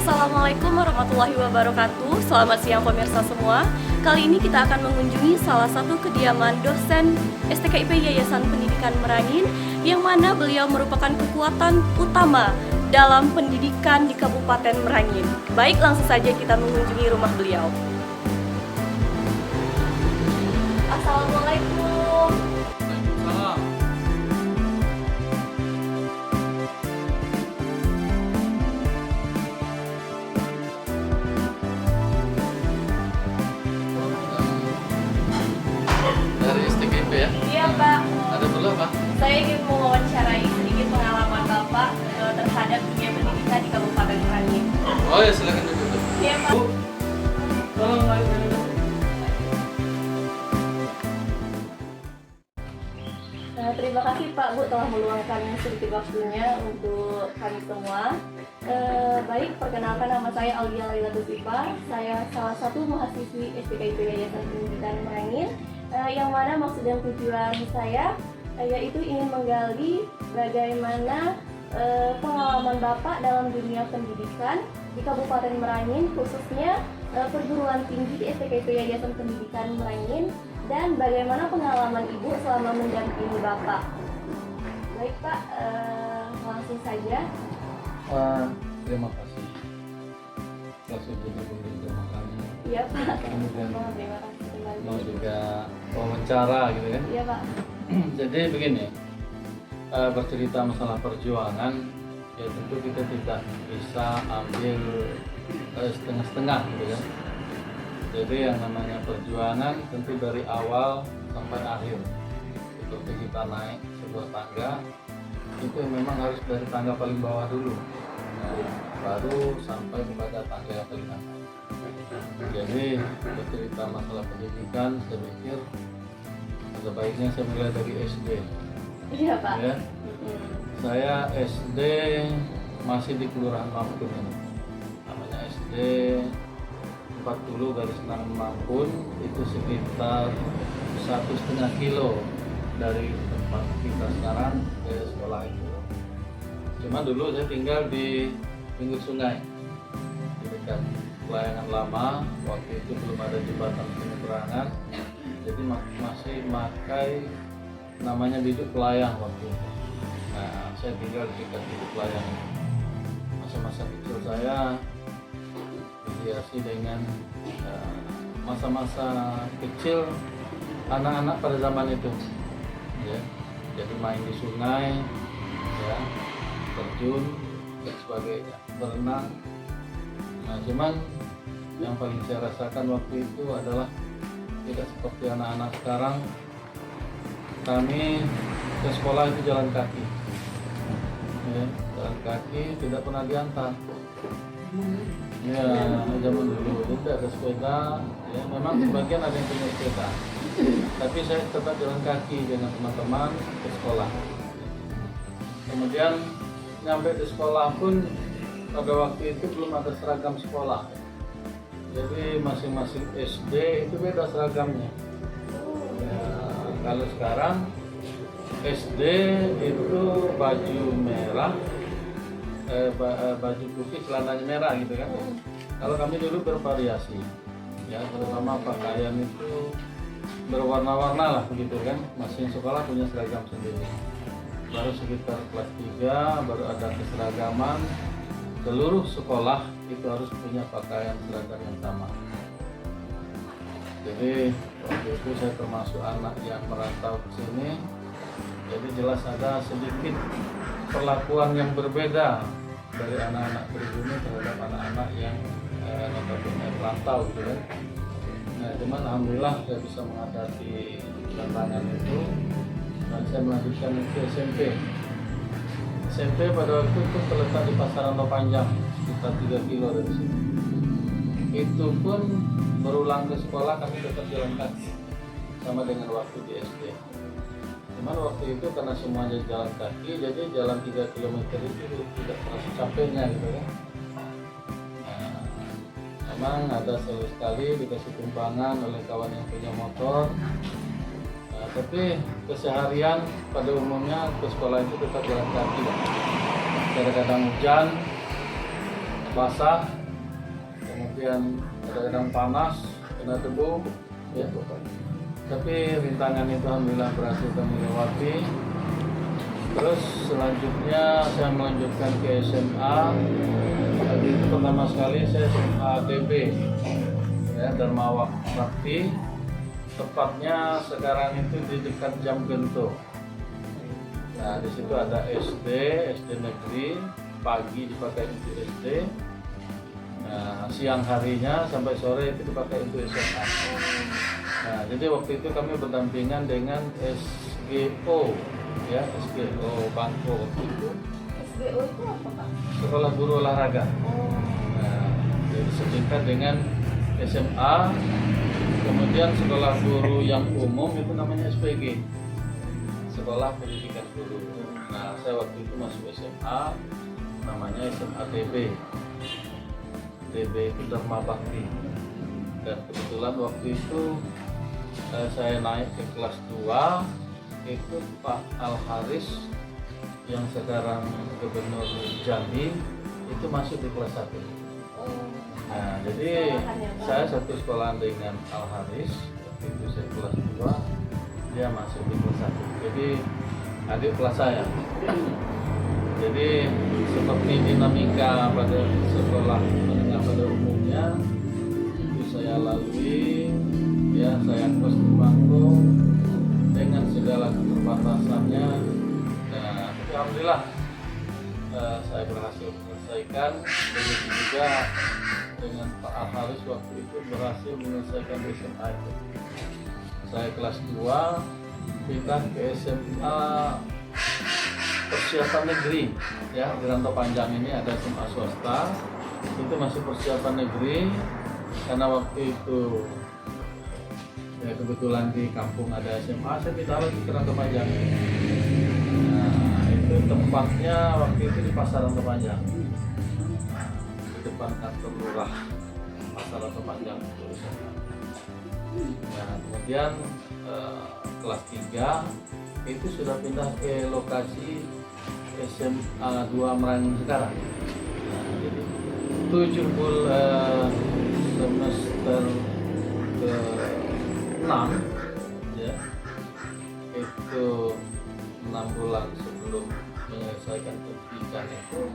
Assalamualaikum warahmatullahi wabarakatuh. Selamat siang pemirsa semua. Kali ini kita akan mengunjungi salah satu kediaman dosen STKIP Yayasan Pendidikan Merangin, yang mana beliau merupakan kekuatan utama dalam pendidikan di Kabupaten Merangin. Baik, langsung saja kita mengunjungi rumah beliau. Assalamualaikum. Waalaikumsalam. Dari STKIP ya? Iya Pak, Ada perlu apa? saya ingin mewawancarai sedikit pengalaman Bapak terhadap dunia pendidikan di Kabupaten Merangin. Oh ya, silakan duduk. Iya Pak. Bu, tolong ayo duduk. Terima kasih Pak Bu telah meluangkan sedikit waktunya untuk kami semua. Baik, perkenalkan, nama saya Aulia Laila Tusipa. Saya salah satu mahasiswi STKIP Yayasan Pendidikan Merangin, yang mana maksud dan tujuan saya yaitu ingin menggali bagaimana pengalaman Bapak dalam dunia pendidikan di Kabupaten Merangin, khususnya perguruan tinggi di STKIP Yayasan Pendidikan Merangin, dan bagaimana pengalaman Ibu selama mendampingi Bapak. Baik Pak, langsung saja. Terima kasih. Langsung duduk terima kasih. Iya Pak. Kemudian Terima kasih kembali. mau juga wawancara gitu kan? Iya Pak. Jadi begini, bercerita masalah perjuangan, ya tentu kita tidak bisa ambil setengah-setengah gitu kan. Jadi yang namanya perjuangan tentu dari awal sampai akhir. Seperti kita naik sebuah tangga, itu memang harus dari tangga paling bawah dulu, baru sampai kepada tangga yang paling atas. Jadi bercerita masalah pendidikan, saya pikir sebaiknya saya mulai dari SD. Iya Pak. Ya, saya SD masih di Kelurahan Mampun ini. Namanya SD 40 Mampun, itu sekitar 1,5 kilo dari tempat kita sekarang ke sekolah itu. Cuma dulu saya tinggal di pinggir sungai, di dekat Pelayangan Lama. Waktu itu belum ada jembatan penyeberangan, jadi masih pakai namanya biduk pelayang waktu itu. Nah, saya tinggal di dekat Bukit Layang. Masa-masa kecil saya dihiasi dengan masa-masa kecil anak-anak pada zaman itu, ya. Jadi main di sungai, ya, terjun dan sebagainya, berenang. Nah, cuman yang paling saya rasakan waktu itu adalah tidak seperti anak-anak sekarang. Kami ke sekolah itu jalan kaki, ya, jalan kaki, tidak pernah diantar. Ya, zaman dulu tidak ada sepeda, ya, memang sebagian ada yang punya sepeda, tapi saya tetap jalan kaki dengan teman-teman ke sekolah. Kemudian nyampe di sekolah pun pada waktu itu belum ada seragam sekolah, jadi masing-masing SD itu beda seragamnya. Ya, kalau sekarang SD itu baju merah, baju putih, celananya merah gitu kan. Kalau kami dulu bervariasi, ya, terutama pakaian itu berwarna-warna lah begitu kan. Masing sekolah punya seragam sendiri. Baru sekitar kelas 3 baru ada keseragaman. Seluruh sekolah itu harus punya pakaian seragam yang sama. Jadi waktu itu saya termasuk anak yang merantau ke sini. Jadi jelas ada sedikit perlakuan yang berbeda dari anak-anak pribumi terhadap anak-anak yang notabene merantau gitu kan. Nah, cuman alhamdulillah saya bisa menghadapi tantangan itu dan saya melanjutkan ke SMP. SMP pada waktu itu terletak di Pasaran Panjang, sekitar 3 kilo dari sini. Itu pun berulang ke sekolah kami tetap jalan kaki, sama dengan waktu di SD. Cuman waktu itu karena semuanya jalan kaki, jadi jalan 3 km itu tidak terasa capeknya gitu kan. Nah, memang ada sekali dikasih tumpangan oleh kawan yang punya motor. Nah, tapi keseharian pada umumnya ke sekolah itu tetap jalan kaki. Kadang-kadang hujan, basah, kemudian kadang-kadang panas, kena debu, ya. Tapi rintangan itu alhamdulillah berhasil kami lewati. Terus selanjutnya saya melanjutkan ke SMA. Tadi itu pertama sekali saya SMA DB, ya, Dharma Bakti. Tepatnya sekarang itu di dekat Jamgento. Nah, di situ ada SD negeri, pagi dipakai untuk SD. Nah, siang harinya sampai sore itu dipakai untuk SMA. Nah, jadi waktu itu kami berdampingan dengan SGO, ya, SGO Bangko waktu itu. SGO itu apa, Pak? Sekolah Guru Olahraga. Nah, jadi setingkat dengan SMA. Kemudian sekolah guru yang umum itu namanya SPG, Sekolah Pendidikan Guru. Nah, saya waktu itu masuk SMA, namanya SMA DB. DB itu Dharma Bakti. Dan kebetulan waktu itu saya naik ke kelas 2, itu Pak Al Haris yang sekarang Gubernur Jambi itu masuk di kelas 1. Nah, jadi saya satu sekolah dengan Al Haris, waktu itu saya kelas 2, dia masuk di kelas 1. Jadi adik kelas saya. Jadi seperti dinamika pada sekolah menengah pada umumnya itu saya lalui, ya, saya kos di Bangko dengan segala keterbatasannya. Nah, tapi alhamdulillah saya berhasil menyelesaikan. Begitu juga dengan Pak Al Haris waktu itu berhasil menyelesaikan SMA itu. Saya kelas 2 pindah ke SMA persiapan negeri, ya, di Rantau Panjang ini ada SMA swasta, itu masih persiapan negeri karena waktu itu ya kebetulan di kampung ada SMA, saya pindah lagi ke Rantau Panjang. Nah, itu tempatnya waktu itu di Pasar Rantau Panjang, di depan kantor lurah Pasar Rantau Panjang. Nah, kemudian kelas 3 itu sudah pindah ke lokasi SMA 2 Merangin sekarang. Nah, jadi 7 semester ke-6, ya, itu 6 bulan sebelum menyelesaikan pendidikan itu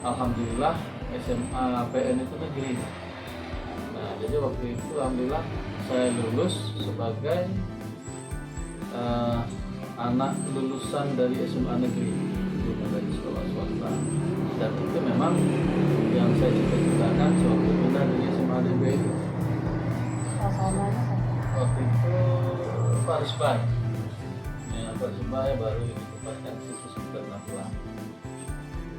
alhamdulillah SMA PN itu negeri. Nah jadi waktu itu alhamdulillah saya lulus sebagai anak lulusan dari SMA negeri, bukan dari sekolah swasta. Dan itu memang yang saya cita-citakan sewaktu pindah dari SMA negeri itu. Waktu itu Parisbai, ya Parisbai baru ditempatkan situ sekitar 6 bulan.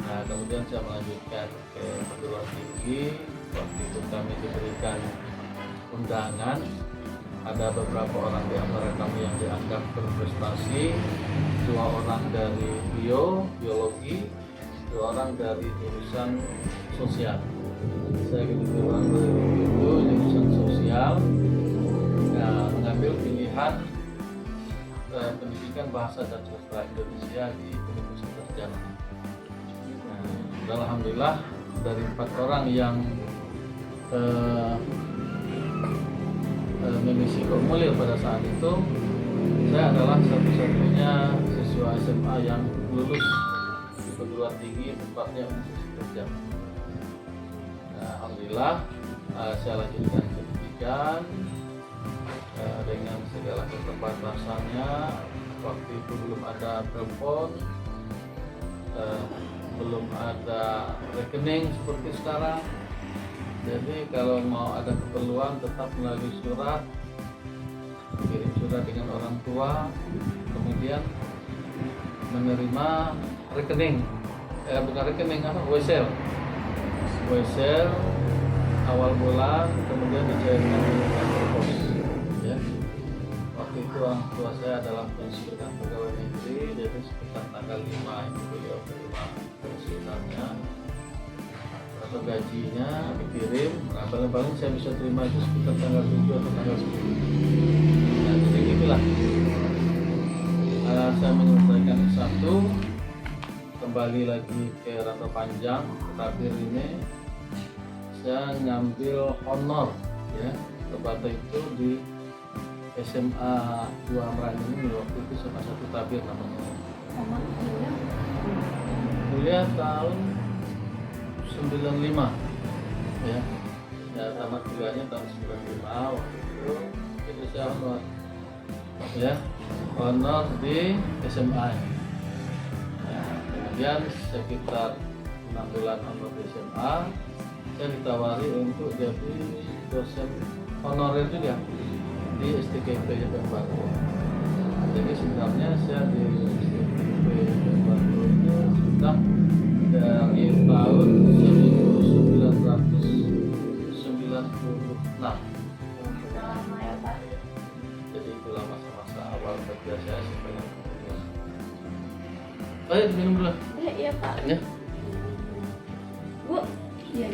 Nah kemudian saya melanjutkan ke perguruan tinggi. Waktu itu kami diberikan undangan. Ada beberapa orang di antara kami yang dianggap berprestasi, 2 orang dari biologi, 2 orang dari jurusan sosial. Saya kebetulan dari itu jurusan sosial, nah, mengambil pilihan pendidikan bahasa dan sastra Indonesia di Universitas Jambi. Nah, alhamdulillah dari 4 orang yang mengisi formulir pada saat itu, saya adalah satu-satunya siswa SMA yang lulus di perguruan tinggi, tepatnya Universitas Jambi. Nah, alhamdulillah saya lanjutkan pendidikan dengan segala keterbatasannya. Waktu itu belum ada telepon, belum ada rekening seperti sekarang. Jadi kalau mau ada keperluan tetap melalui surat, kirim surat dengan orang tua, kemudian menerima rekening, bukan rekening apa, wesel awal bulan, kemudian dicairkan di kantor pos. Ya. Waktu itu orang tua saya adalah pensiunan pegawai negeri, jadi sekitar tanggal 5 itu beliau menerima pensiunannya atau gajinya dikirim. Nah, paling-paling saya bisa terima itu sekitar tanggal 7 atau tanggal 10. Nah, jadi gitulah. Saya menyelesaikan S1, kembali lagi ke Rantau Panjang, terakhir ini saya ngambil honor, ya, tepatnya itu di SMA 2 Merangi ini. Waktu itu SMA 1 Tabir namanya. Kuliah tahun 95, ya, tamat kuliahnya tahun 95 waktu itu. Jadi saya honor, ya, honor di SMA. Ya, kemudian sekitar 6 bulan honor di SMA, saya ditawari untuk jadi dosen honorer juga di STKIP Batu. Jadi sebenarnya saya di STKIP Batu itu sudah dari tahun 1996. Lama ya Pak. Jadi itulah masa-masa awal kerja saya sebagai penulis. Ayo minum dulu. Iya Pak. Ya. Bu. Iya.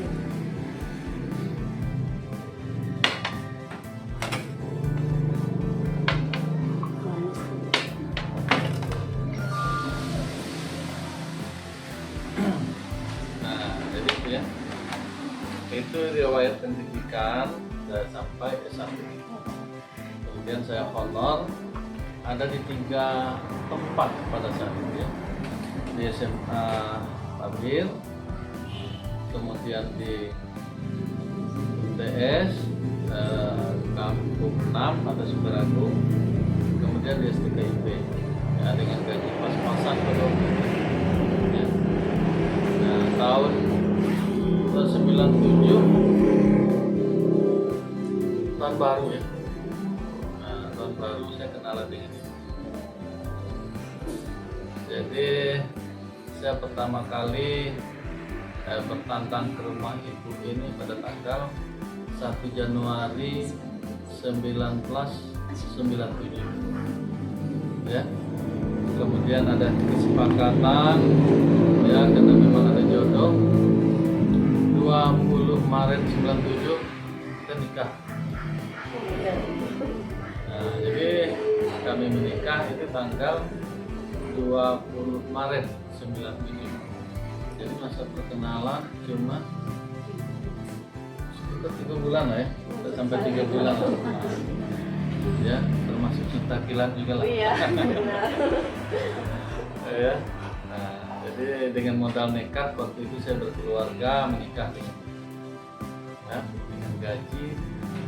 Itu riwayat pendidikan sampai S1. Kemudian saya honor ada di 3 tempat pada saat itu, ya. Di SMA Tabir, kemudian di UTS Kampung 6 atau Sumeragung, kemudian di STKIP, ya, dengan gaji pas-pasan pada waktu itu, ya. Nah, tahun 97 tahun baru, ya. Nah, tahun baru saya kenalan dengan itu. Jadi saya pertama kali bertantang ke rumah ibu ini pada tanggal 1 Januari 1997, ya. Kemudian ada kesepakatan, ya, karena memang ada jodoh. 20 Maret 97 kita nikah. Nah, jadi kami menikah itu tanggal 20 Maret 97. Jadi masa perkenalan cuma sekitar 3 bulan lah, ya, sampai 3 bulan lah. Ya, termasuk cinta kilat juga lah. Iya, benar. Ya. Nah, Jadi dengan modal nekat waktu itu saya berkeluarga menikah dengan gaji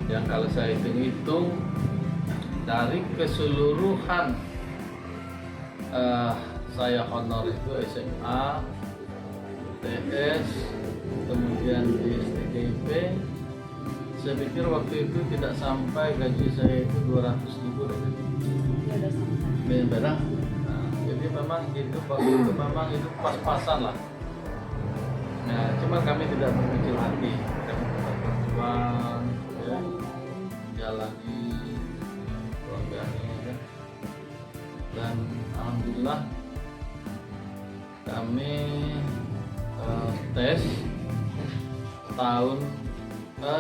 yang kalau saya hitung-hitung dari keseluruhan saya honor itu SMA, TS, kemudian di STKIP, saya pikir waktu itu tidak sampai gaji saya itu 200.000 benar. Nah, jadi memang hidup waktu itu memang hidup pas-pasan lah. Nah, cuma kami tidak berkecil hati, kami tetap berjuang, ya, jalani keluarganya, ya. Dan alhamdulillah kami tes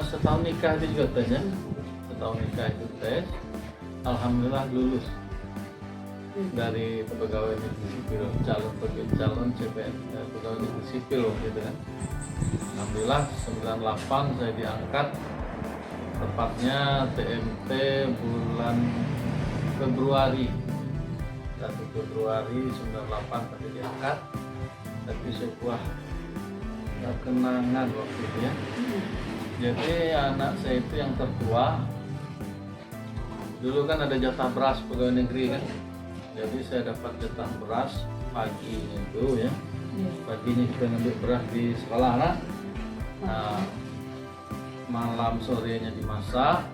setahun nikah itu juga tes ya, setahun nikah itu tes, alhamdulillah lulus dari pegawai negeri sipil, calon CPN, pegawai negeri sipil gitu kan. Alhamdulillah 98 saya diangkat, tepatnya TMT bulan Februari, 1 Februari 98 tadi diangkat. Tapi sebuah kenangan waktu itu ya. Jadi anak saya itu yang tertua, dulu kan ada jatah beras pegawai negeri kan. Jadi saya dapat jatah beras paginya itu ya. Paginya kita ngambil beras di sekolah anak. Nah, malam sorenya dimasak,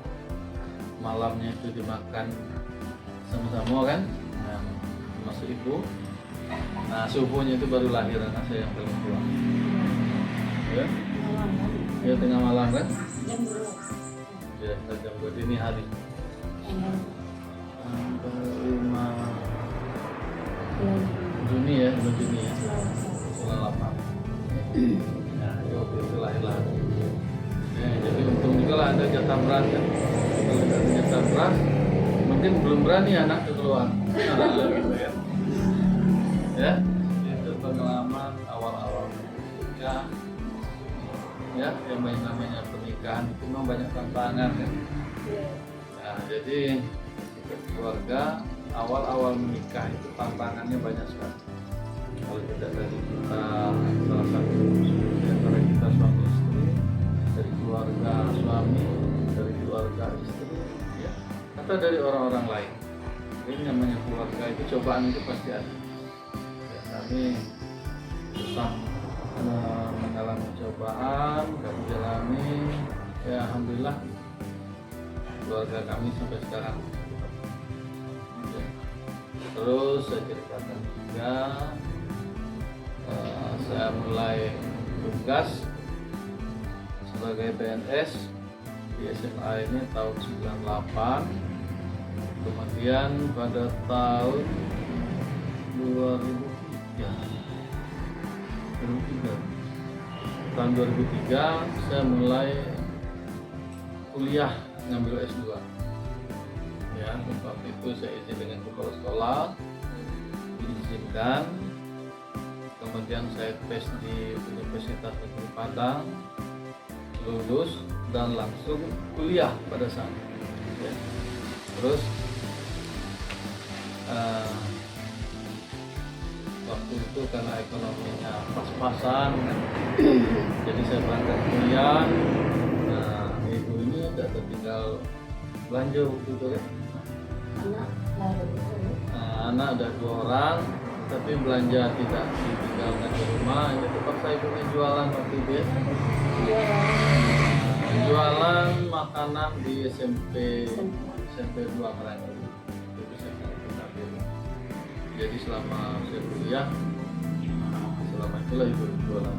malamnya itu dimakan sama-sama kan. Nah, masuk ibu. Nah, subuhnya itu baru lahir anak saya yang paling tua. Ya, ya tengah malam kan? Ya, jam 2 dini hari. Tanggal 5 Juni ya, 2 Juni ya, 98. Nah, waktu itu lahirlah. Ya, jadi untung juga lah ada jatah beras kan. Kalau ada jatah beras, mungkin belum berani anak keluar. Gitu ya. Ya, itu pengalaman awal-awal menikah. Ya, yang namanya pernikahan itu memang banyak tantangan kan. Nah, jadi keluarga awal-awal menikah itu tantangannya banyak sekali. Kalau tidak dari kita salah satu di antara kita suami istri, dari keluarga suami, dari keluarga istri, ya, atau dari orang-orang lain. Ini namanya keluarga itu cobaan itu pasti ada. Ya, kami susah mengalami cobaan, kami jalani. Ya alhamdulillah keluarga kami sampai sekarang. Terus saya ceritakan juga saya mulai tugas sebagai PNS di SMA ini tahun 98. Kemudian pada tahun 2003 saya mulai kuliah ngambil S2. Ya, waktu itu saya izin dengan kepala sekolah, diizinkan. Kemudian saya tes di Universitas Negeri Padang, lulus dan langsung kuliah pada saat itu. Ya. Terus waktu itu karena ekonominya pas-pasan, kan? Jadi saya berangkat kuliah. Nah, ibu ini tidak tertinggal belanja waktu itu kan. Anak ada 2 orang, tapi belanja tidak ditinggalkan di rumah. Ini terpaksa ibunya jualan waktu itu ya. Jualan makanan di SMP 2 Merangin. Jadi selama saya kuliah, selama itulah ibu jualan.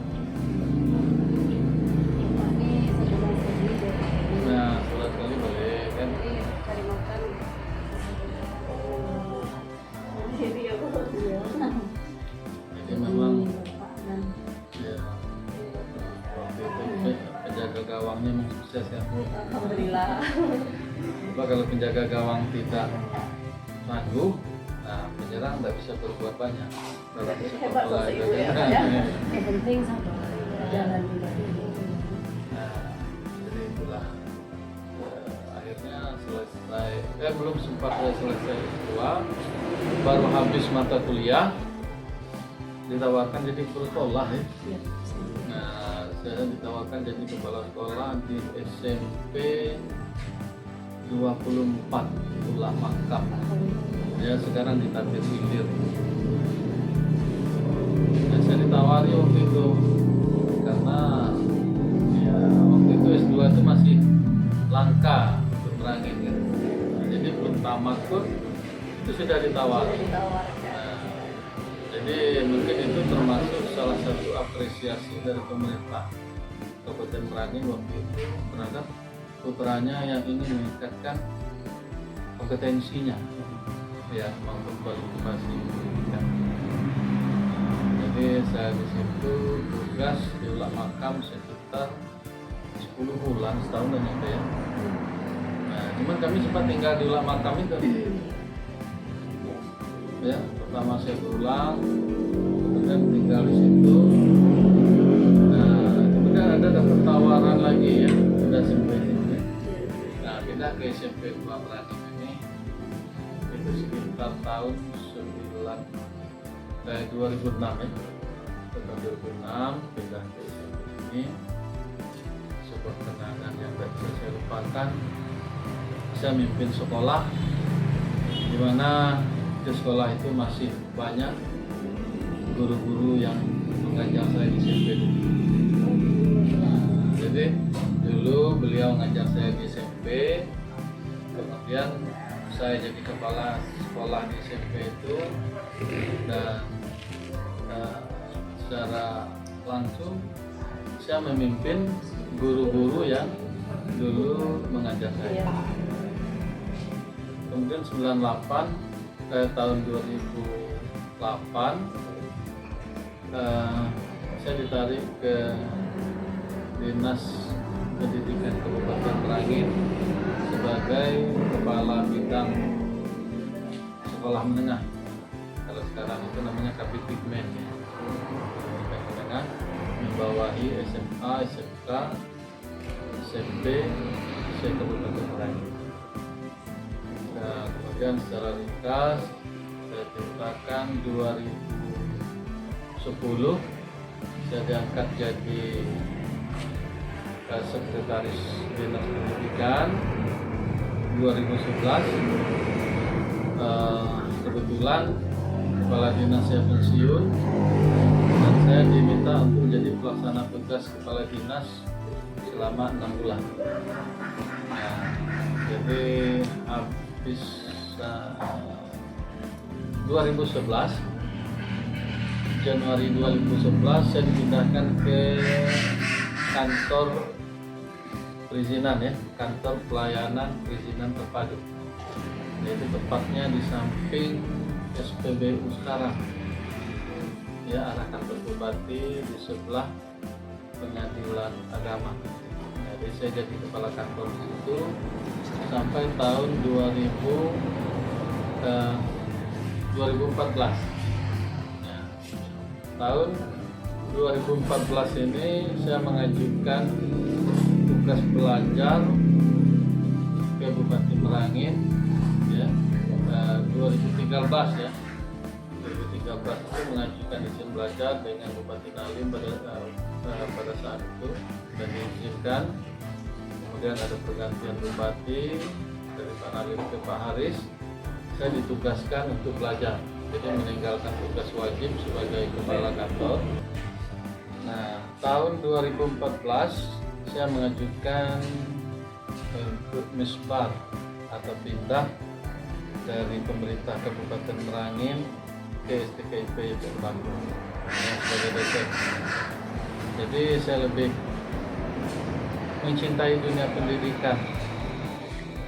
Nah, setelah sekali boleh kan? Cari makan. Jadi memang ya, waktu itu penjaga gawangnya memang sukses ya. Alhamdulillah. Coba kalau penjaga gawang tidak sanggup, nah penyerang tidak bisa berbuat banyak. Hebat loh si ibu ya. Yang penting sabar, jalan juga. Nah, jadi itulah akhirnya selesai. Belum sempat saya selesai S2, baru habis mata kuliah. ditawarkan jadi kepala sekolah ya. Iya. Nah, saya ditawarkan jadi kepala sekolah di SMP 24 Ulak Makam. Ya, sekarang di Tabir Ilir. Nah, saya ditawari waktu itu karena ya waktu itu S2 itu masih langka untuk merangin kan. Nah, jadi belum tamat pun itu sudah ditawari. Ditawarkan. Nah, jadi mungkin itu termasuk salah satu apresiasi dari pemerintah Kabupaten Merangin waktu itu terhadap putranya yang ingin meningkatkan kompetensinya ya maupun kualifikasi pendidikan. Jadi saya di situ tugas di Ulak Makam sekitar 10 bulan, setahun dan nyampe ya. Nah, cuman kami sempat tinggal di Ulak Makam itu. Ya, pertama saya pulang, kemudian tinggal di situ. Nah, kemudian ada dapat tawaran lagi ya, ada SMP ini. Nah, pindah ke SMP 2 Merangin ini itu sekitar tahun 2006 ya. Tahun 2006 pindah ke SMP ini. Sebuah kenangan yang tidak bisa saya lupakan. Saya mimpin sekolah di mana di sekolah itu masih banyak guru-guru yang mengajar saya di SMP dulu. Jadi dulu beliau mengajar saya di SMP, kemudian saya jadi kepala sekolah di SMP itu dan secara langsung saya memimpin guru-guru yang dulu mengajar saya. Kemudian 98 tahun 2008 saya ditarik ke Dinas Pendidikan Kabupaten Merangin sebagai kepala bidang sekolah menengah. Kalau sekarang itu namanya Kapitdikmen ya. Pendidikan menengah membawahi SMA, SMK, SMP se-Kabupaten Merangin. Nah, kemudian secara ringkas saya ceritakan 2010 saya diangkat jadi sekretaris Dinas Pendidikan. 2011 kebetulan kepala dinas saya pensiun dan saya diminta untuk menjadi pelaksana tugas kepala dinas selama 6 bulan. Nah, jadi habis 2011 Januari 2011 saya dipindahkan ke kantor perizinan ya, kantor pelayanan perizinan terpadu. Yaitu tepatnya di samping SPBU sekarang. Ya, arah kantor bupati di sebelah pengadilan agama. Jadi saya jadi kepala kantor di situ sampai tahun 2014. Ya, tahun 2014 ini saya mengajukan tugas belajar ke Bupati Merangin ya, 2013 ya. 2013 itu mengajukan izin belajar dengan Bupati Nalim pada saat itu dan diizinkan. Kemudian ada pergantian bupati dari Pak Nalim ke Pak Haris. Saya ditugaskan untuk belajar, jadi meninggalkan tugas wajib sebagai kepala kantor. Nah, tahun 2014 saya mengajukan untuk misbar atau pindah dari pemerintah Kabupaten Merangin ke STKIP Bandung sebagai dosen. Jadi saya lebih mencintai dunia pendidikan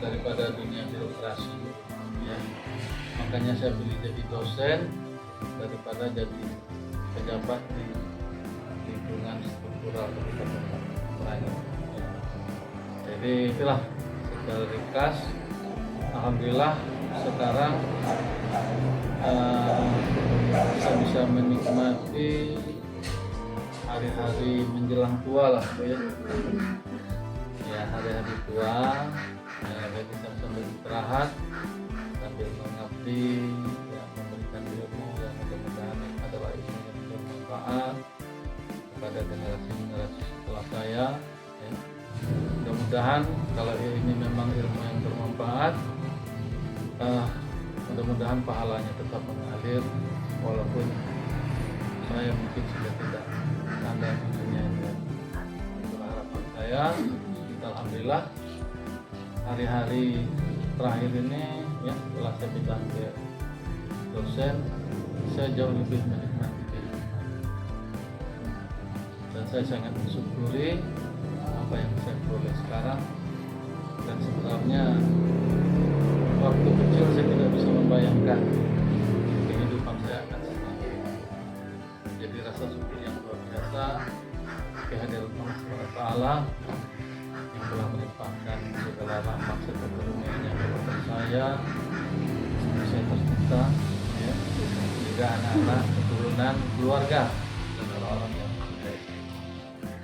daripada dunia birokrasi ya. Makanya saya pilih jadi dosen daripada jadi pejabat di lingkungan struktural Kabupaten Merangin. Jadi itulah secara ringkas. Alhamdulillah sekarang saya bisa menikmati hari-hari menjelang tua lah ya. Ya, hari-hari tua ya, jadi sambil istirahat sambil mengabdi ya, memberikan ilmu yang mudah-mudahan adalah ilmu yang bermanfaat kepada generasi-generasi setelah saya ya. Mudah-mudahan kalau ini memang ilmu yang bermanfaat, mudah-mudahan pahalanya tetap mengalir walaupun saya mungkin sudah tidak ada di dunia ini. Itu harapan saya. Kita alhamdulillah hari-hari terakhir ini ya, setelah saya pindah ke dosen, saya jauh lebih menikmati kehidupan dan saya sangat bersyukuri apa yang saya peroleh sekarang. Dan sebenarnya waktu kecil saya tidak bisa membayangkan kehidupan saya akan seperti ini. Jadi rasa syukur yang luar biasa kehadiran Allah SWT yang telah melimpahkan segala rahmat serta karunia-Nya kepada saya tercinta ya, juga anak-anak, keturunan, keluarga dan orang-orang yang mencintai saya.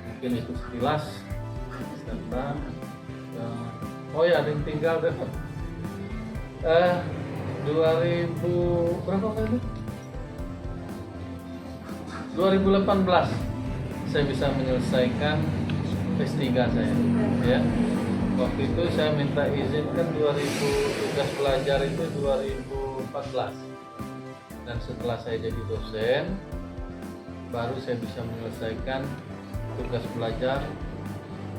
Mungkin itu sekilas tentang oh ya, ada yang tinggal dekat 2000 berapa kali? 2018 saya bisa menyelesaikan S3 saya ya. Waktu itu saya minta izin kan 2000, tugas belajar itu 2014 dan setelah saya jadi dosen baru saya bisa menyelesaikan tugas belajar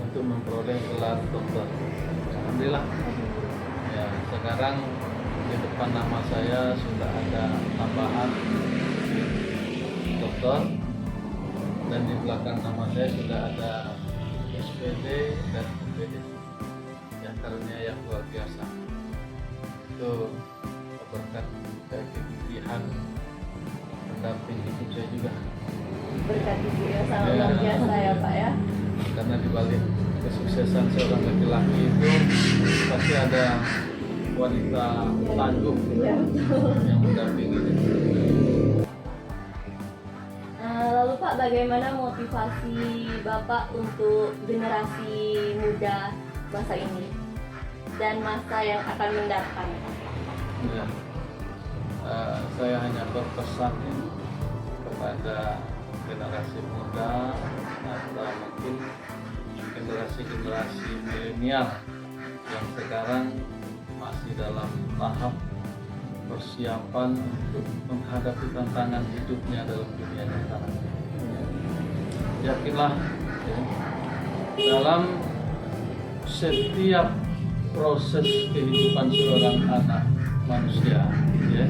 untuk memperoleh gelar doktor. Alhamdulillah ya, sekarang di depan nama saya sudah ada tambahan doktor dan di belakang nama saya sudah ada SPD dan MPD yang karunia yang luar biasa. Itu berkat kegigihan pendamping hidup saya juga. Berkat ibu yang sangat luar biasa ya Pak ya. Karena di balik kesuksesan seorang laki-laki itu pasti ada wanita tangguh Ya, yang mendampingi dia. Lalu Pak, bagaimana motivasi Bapak untuk generasi muda masa ini dan masa yang akan mendatang? Ya. Saya hanya berpesan kepada generasi muda atau mungkin generasi milenial yang sekarang masih dalam tahap persiapan untuk menghadapi tantangan hidupnya dalam dunia nyata. Yakinlah ya, dalam setiap proses kehidupan seorang anak manusia ya,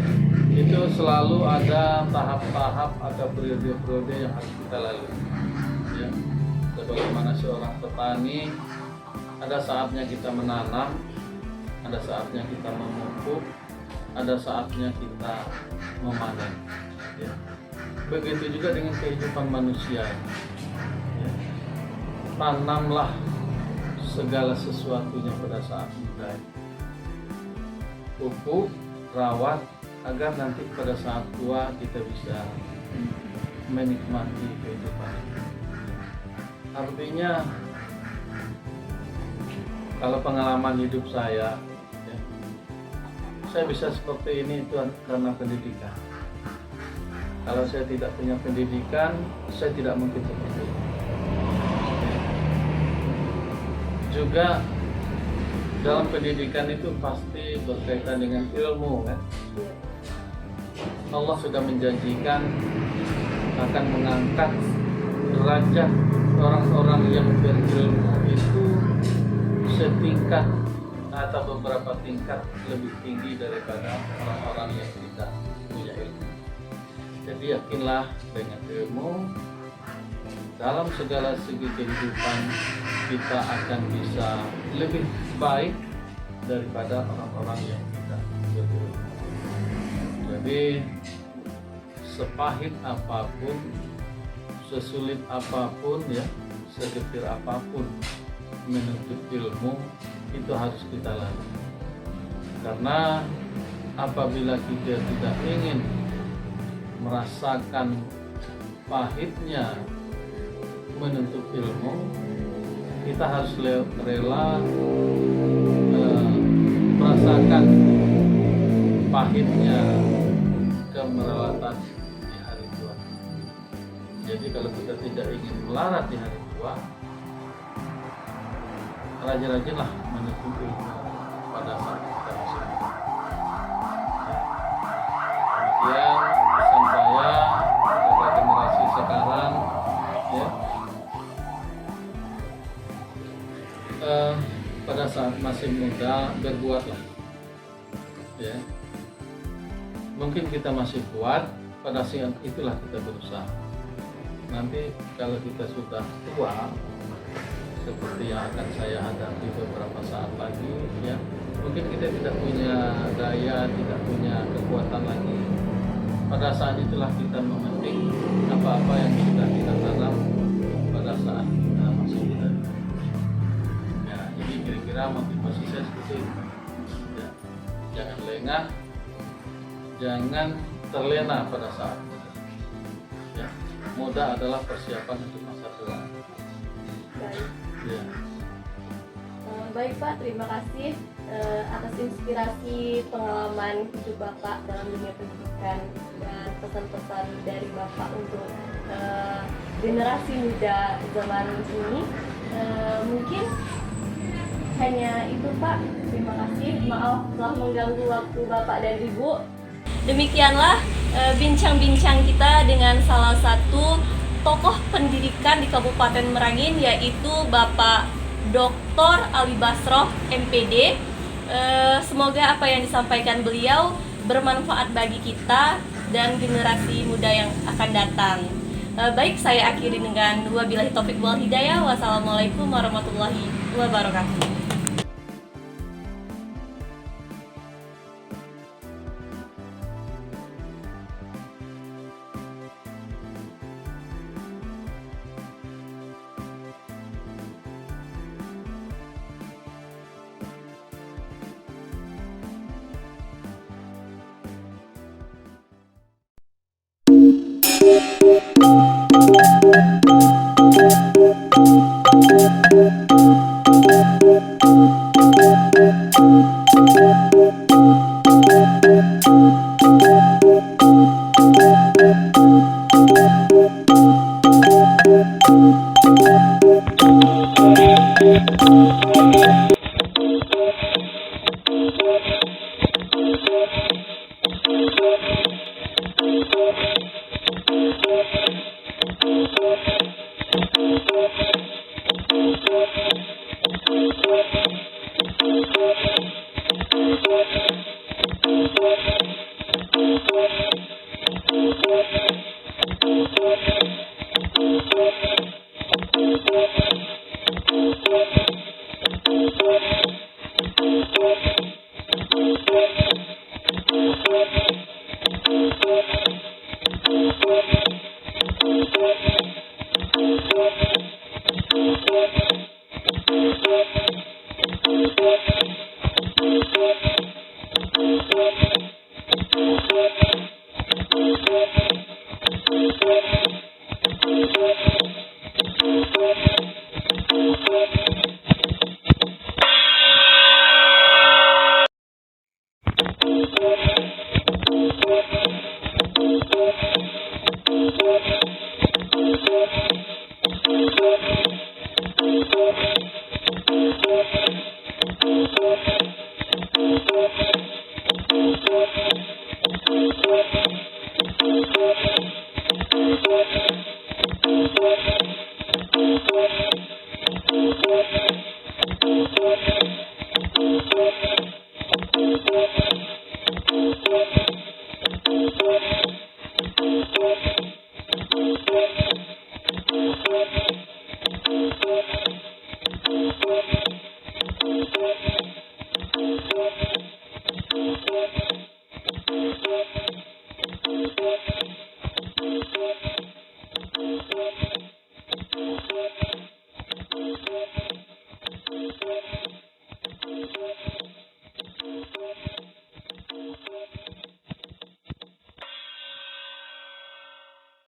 itu selalu ada tahap-tahap atau periode-periode yang harus kita lalui ya. Sebagaimana seorang petani, ada saatnya kita menanam, ada saatnya kita memupuk, ada saatnya kita memanen ya. Begitu juga dengan kehidupan manusia ya. Tanamlah segala sesuatunya pada saat muda, pupuk, rawat, agar nanti pada saat tua kita bisa menikmati kehidupan ini. Artinya kalau pengalaman hidup saya ya, saya bisa seperti ini itu karena pendidikan. Kalau saya tidak punya pendidikan, saya tidak mungkin seperti ini. Juga dalam pendidikan itu pasti berkaitan dengan ilmu kan. Allah sudah menjanjikan akan mengangkat derajat orang-orang yang berilmu itu setingkat atau beberapa tingkat lebih tinggi daripada orang-orang yang tidak punya ilmu. Jadi yakinlah dengan ilmu dalam segala segi kehidupan kita akan bisa lebih baik daripada orang-orang yang tidak berilmu. Jadi sepahit apapun, sesulit apapun ya, segetir apapun menuntut ilmu itu harus kita lalui. Karena apabila kita tidak ingin merasakan pahitnya menuntut ilmu, kita harus rela merasakan pahitnya kemerelatan di hari tua. kalau kita tidak ingin melarat di hari tua, rajin-rajinlah menuntut ilmu pada saat kita masih muda. Kemudian pesan saya kepada generasi sekarang, ya, pada saat masih muda berbuatlah, ya. Mungkin kita masih kuat, pada saat itulah kita berusaha. Nanti kalau kita sudah tua, seperti yang akan saya hadapi beberapa saat lagi, ya, mungkin kita tidak punya daya, tidak punya kekuatan lagi. Pada saat itulah kita memetik apa-apa yang sudah kita tanam pada saat kita masih muda. Ya, jadi kira-kira motivasi saya seperti itu. Ya, jangan lengah, jangan terlena pada saat muda. Ya, muda adalah persiapan untuk masa tua. Baik. Ya. Baik Pak, terima kasih atas inspirasi pengalaman hidup Bapak dalam dunia pendidikan dan pesan-pesan dari Bapak untuk generasi muda zaman ini. Mungkin hanya itu Pak, terima kasih. Maaf telah mengganggu waktu Bapak dan Ibu. Demikianlah bincang-bincang kita dengan salah satu tokoh pendidikan di Kabupaten Merangin, yaitu Bapak Dr. Ali Basroh MPD. Semoga apa yang disampaikan beliau bermanfaat bagi kita dan generasi muda yang akan datang. Baik, saya akhiri dengan wabillahi taufik wal hidayah. Wassalamualaikum warahmatullahi wabarakatuh.